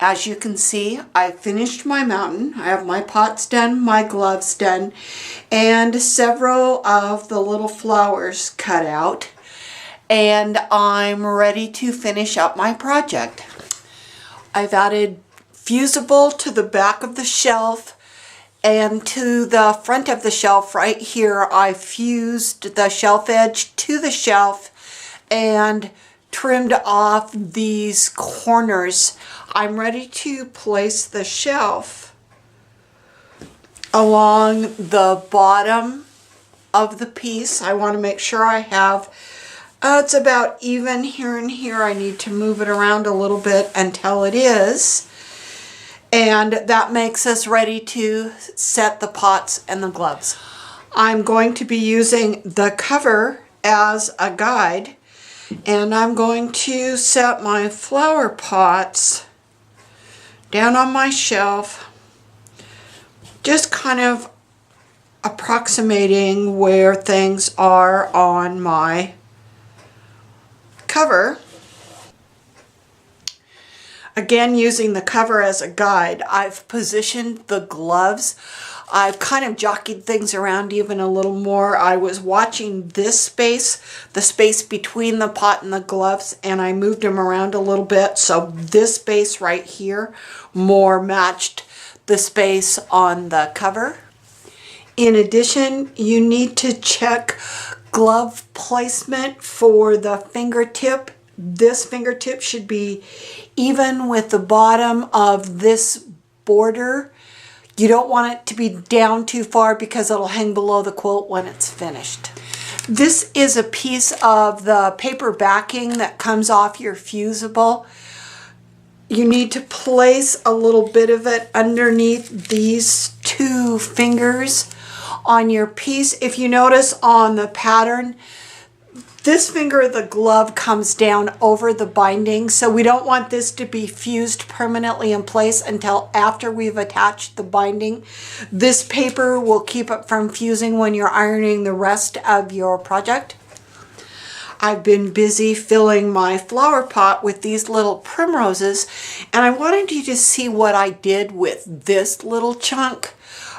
As you can see, I finished my mountain. I have my pots done, my gloves done, and several of the little flowers cut out. And I'm ready to finish up my project. I've added fusible to the back of the shelf, and to the front of the shelf right here, I fused the shelf edge to the shelf and trimmed off these corners. I'm ready to place the shelf along the bottom of the piece. I want to make sure I have, it's about even here and here. I need to move it around a little bit until it is. And that makes us ready to set the pots and the gloves. I'm going to be using the cover as a guide, and I'm going to set my flower pots down on my shelf, just kind of approximating where things are on my cover. Again, using the cover as a guide, I've positioned the gloves. I've kind of jockeyed things around even a little more. I was watching this space, the space between the pot and the gloves, and I moved them around a little bit. So this space right here more matched the space on the cover. In addition, you need to check glove placement for the fingertip. This fingertip should be even with the bottom of this border. You don't want it to be down too far because it'll hang below the quilt when it's finished. This is a piece of the paper backing that comes off your fusible. You need to place a little bit of it underneath these two fingers on your piece. If you notice on the pattern, this finger of the glove comes down over the binding, so we don't want this to be fused permanently in place until after we've attached the binding. This paper will keep it from fusing when you're ironing the rest of your project. I've been busy filling my flower pot with these little primroses, and I wanted you to see what I did with this little chunk.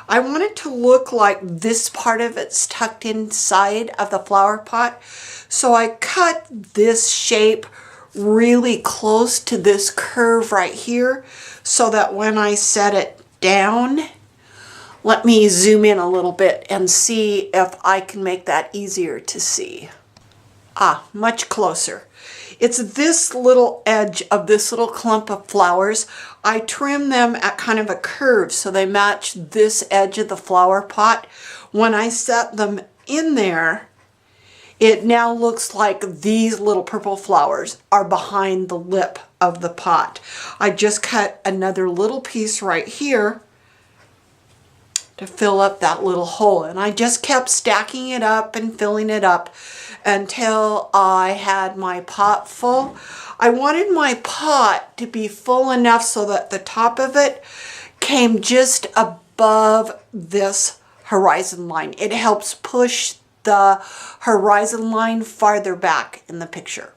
I want it to look like this part of it's tucked inside of the flower pot. So I cut this shape really close to this curve right here so that when I set it down, let me zoom in a little bit and see if I can make that easier to see. Much closer. It's this little edge of this little clump of flowers. I trim them at kind of a curve so they match this edge of the flower pot. When I set them in there, it now looks like these little purple flowers are behind the lip of the pot. I just cut another little piece right here to fill up that little hole, and I just kept stacking it up and filling it up until I had my pot full. I wanted my pot to be full enough so that the top of it came just above this horizon line. It helps push the horizon line farther back in the picture.